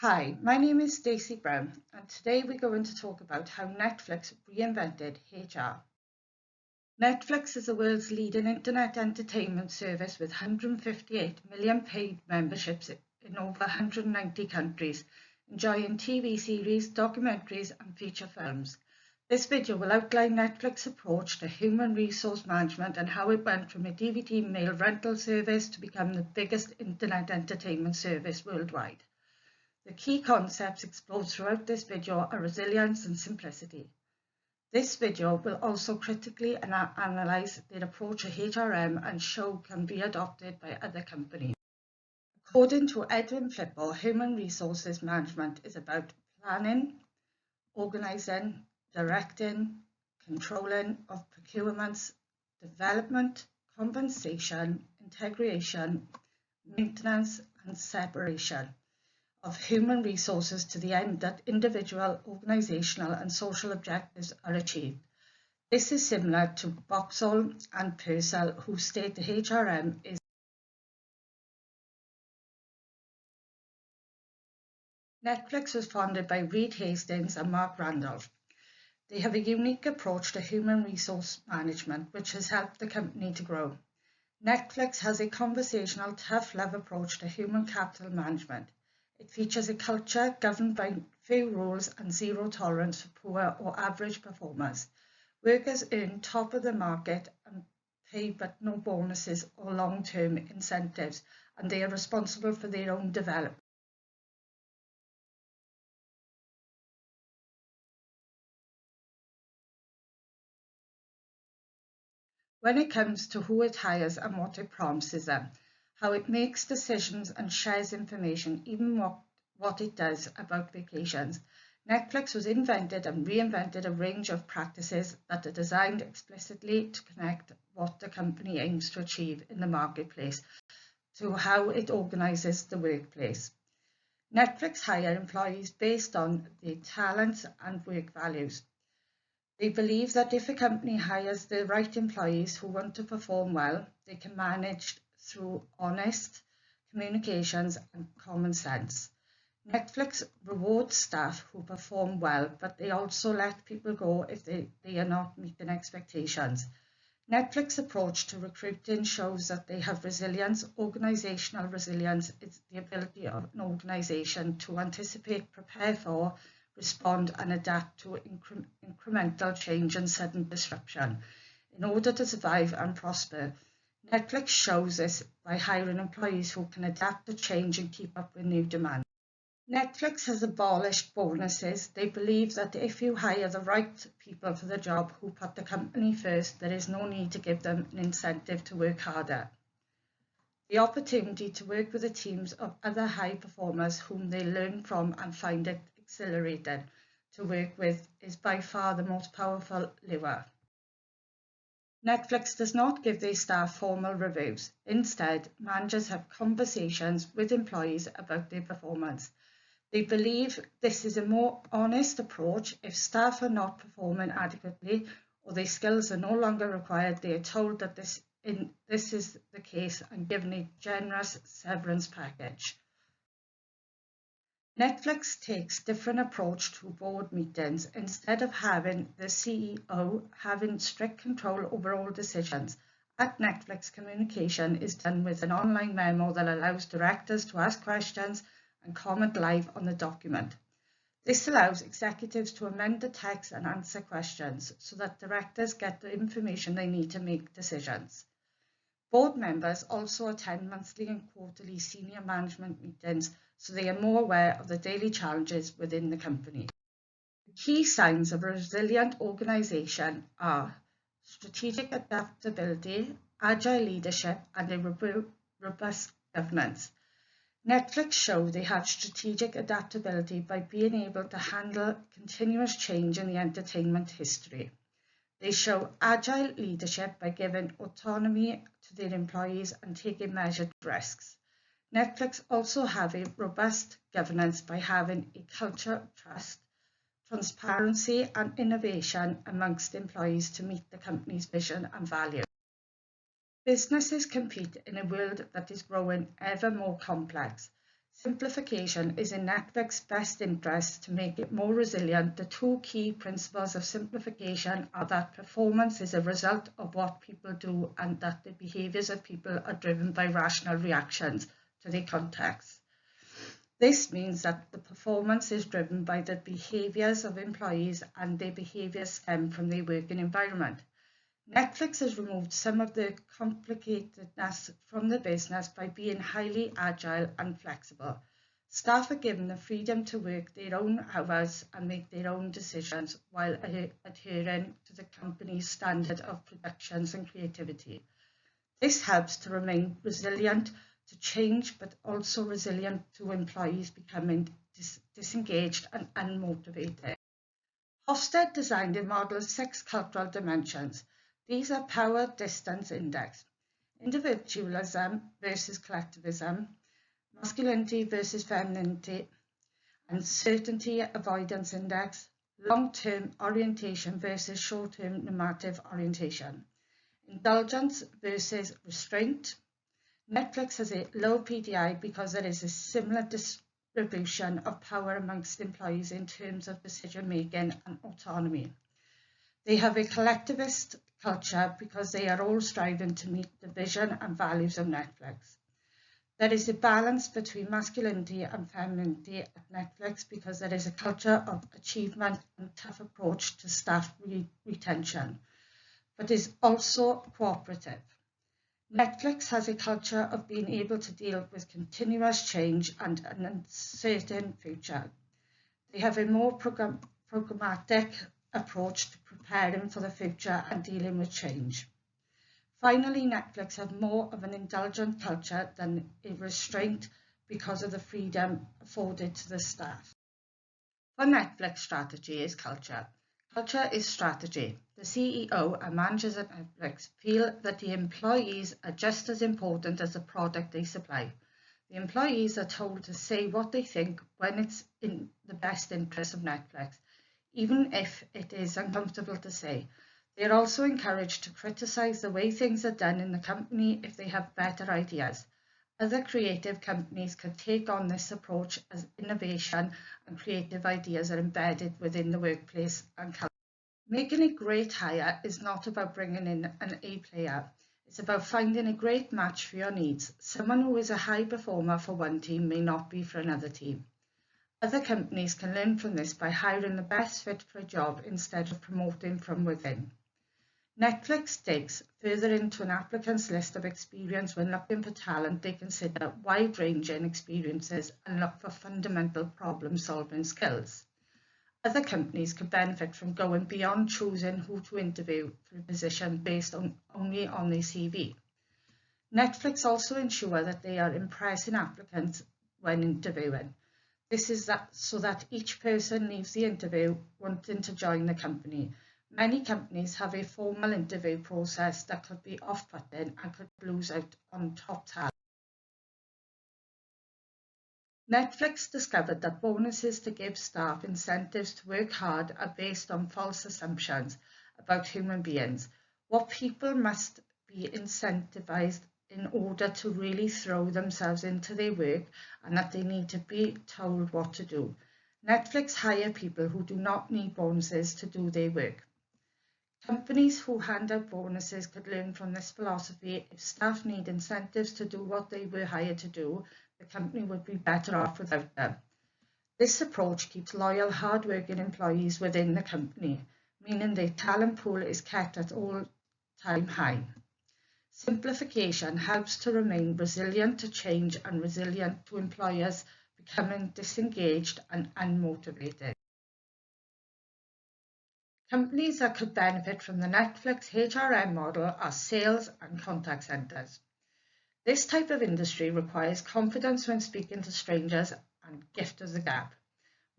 Hi, my name is Stacey Brown, and today we're going to talk about how Netflix reinvented HR. Netflix is the world's leading internet entertainment service with 158 million paid memberships in over 190 countries, enjoying TV series, documentaries, and feature films. This video will outline Netflix's approach to human resource management and how it went from a DVD mail rental service to become the biggest internet entertainment service worldwide. The key concepts explored throughout this video are resilience and simplicity. This video will also critically analyse their approach to HRM and show can be adopted by other companies. According to Edwin Flippo, human resources management is about planning, organising, directing, controlling of procurements, development, compensation, integration, maintenance and separation of human resources to the end that individual, organisational and social objectives are achieved. This is similar to Boxall and Purcell, who state the HRM is Netflix was founded by Reed Hastings and Mark Randolph. They have a unique approach to human resource management, which has helped the company to grow. Netflix has a conversational, tough love approach to human capital management. It features a culture governed by few rules and zero tolerance for poor or average performers. Workers earn top of the market and pay but no bonuses or long-term incentives, and they are responsible for their own development. When it comes to who it hires and what it promises them, how it makes decisions and shares information, even what it does about vacations, Netflix was invented and reinvented a range of practices that are designed explicitly to connect what the company aims to achieve in the marketplace to how it organises the workplace. Netflix hire employees based on their talents and work values. They believe that if a company hires the right employees who want to perform well, they can manage through honest communications and common sense. Netflix rewards staff who perform well, but they also let people go if they are not meeting expectations. Netflix's approach to recruiting shows that they have resilience. Organisational resilience is the ability of an organisation to anticipate, prepare for, respond and adapt to incremental change and sudden disruption in order to survive and prosper. Netflix shows this by hiring employees who can adapt to change and keep up with new demands. Netflix has abolished bonuses. They believe that if you hire the right people for the job who put the company first, there is no need to give them an incentive to work harder. The opportunity to work with the teams of other high performers whom they learn from and find it exhilarating to work with is by far the most powerful lure. Netflix does not give their staff formal reviews. Instead, managers have conversations with employees about their performance. They believe this is a more honest approach. If staff are not performing adequately or their skills are no longer required, they are told that this is the case and given a generous severance package. Netflix takes different approach to board meetings. Instead of having the CEO having strict control over all decisions, at Netflix, communication is done with an online memo that allows directors to ask questions and comment live on the document. This allows executives to amend the text and answer questions so that directors get the information they need to make decisions. Board members also attend monthly and quarterly senior management meetings so they are more aware of the daily challenges within the company. The key signs of a resilient organisation are strategic adaptability, agile leadership and a robust governance. Netflix show they have strategic adaptability by being able to handle continuous change in the entertainment history. They show agile leadership by giving autonomy to their employees and taking measured risks. Netflix also have a robust governance by having a culture of trust, transparency and innovation amongst employees to meet the company's vision and values. Businesses compete in a world that is growing ever more complex. Simplification is in Netflix's best interest to make it more resilient. The two key principles of simplification are that performance is a result of what people do and that the behaviours of people are driven by rational reactions to their context. This means that the performance is driven by the behaviours of employees and their behaviours stem from their working environment. Netflix has removed some of the complicatedness from the business by being highly agile and flexible. Staff are given the freedom to work their own hours and make their own decisions while adhering to the company's standard of productions and creativity. This helps to remain resilient to change, but also resilient to employees becoming disengaged and unmotivated. Hofstede designed a model of 6 cultural dimensions. These are power distance index, individualism versus collectivism, masculinity versus femininity, uncertainty avoidance index, long-term orientation versus short-term normative orientation, indulgence versus restraint. Netflix has a low PDI because there is a similar distribution of power amongst employees in terms of decision making and autonomy. They have a collectivist culture because they are all striving to meet the vision and values of Netflix. There is a balance between masculinity and femininity at Netflix because there is a culture of achievement and tough approach to staff retention, but is also cooperative. Netflix has a culture of being able to deal with continuous change and an uncertain future. They have a more programmatic approach to preparing for the future and dealing with change. Finally, Netflix have more of an indulgent culture than a restraint because of the freedom afforded to the staff. For Netflix, strategy is culture. Culture is strategy. The CEO and managers at Netflix feel that the employees are just as important as the product they supply. The employees are told to say what they think when it's in the best interest of Netflix, even if it is uncomfortable to say. They are also encouraged to criticise the way things are done in the company if they have better ideas. Other creative companies could take on this approach as innovation and creative ideas are embedded within the workplace and culture. Making a great hire is not about bringing in an A player. It's about finding a great match for your needs. Someone who is a high performer for one team may not be for another team. Other companies can learn from this by hiring the best fit for a job instead of promoting from within. Netflix digs further into an applicant's list of experience when looking for talent. They consider wide-ranging experiences and look for fundamental problem-solving skills. Other companies could benefit from going beyond choosing who to interview for a position based only on their CV. Netflix also ensure that they are impressing applicants when interviewing. This is so that each person leaves the interview wanting to join the company. Many companies have a formal interview process that could be off-putting and could lose out on top talent. Netflix discovered that bonuses to give staff incentives to work hard are based on false assumptions about human beings. What people must be incentivized in order to really throw themselves into their work and that they need to be told what to do. Netflix hire people who do not need bonuses to do their work. Companies who hand out bonuses could learn from this philosophy. If staff need incentives to do what they were hired to do, the company would be better off without them. This approach keeps loyal, hard-working employees within the company, meaning their talent pool is kept at all-time high. Simplification helps to remain resilient to change and resilient to employers becoming disengaged and unmotivated. Companies that could benefit from the Netflix HRM model are sales and contact centres. This type of industry requires confidence when speaking to strangers and gift of the gab.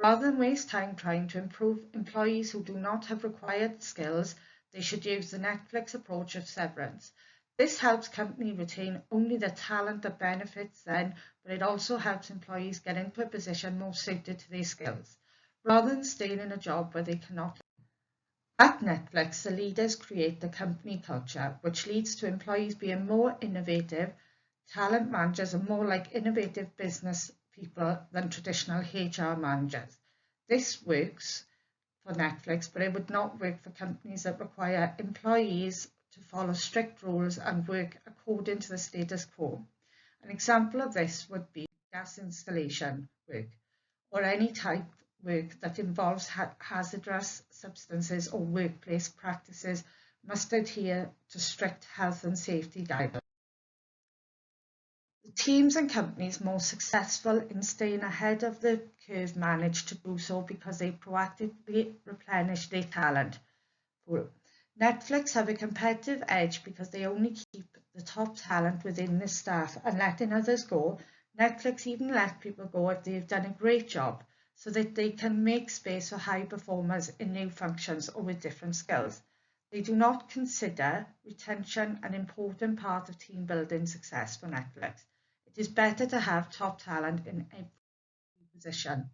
Rather than waste time trying to improve employees who do not have required skills, they should use the Netflix approach of severance. This helps companies retain only the talent that benefits them, but it also helps employees get into a position more suited to their skills, rather than staying in a job where they cannot. At Netflix, the leaders create the company culture, which leads to employees being more innovative. Talent managers are more like innovative business people than traditional HR managers. This works for Netflix, but it would not work for companies that require employees to follow strict rules and work according to the status quo. An example of this would be gas installation work or any type work that involves hazardous substances or workplace practices must adhere to strict health and safety guidelines. The teams and companies most successful in staying ahead of the curve manage to do so because they proactively replenish their talent pool. Netflix have a competitive edge because they only keep the top talent within the staff, and letting others go. Netflix even let people go if they've done a great job so that they can make space for high performers in new functions or with different skills. They do not consider retention an important part of team building success for Netflix. It is better to have top talent in every position.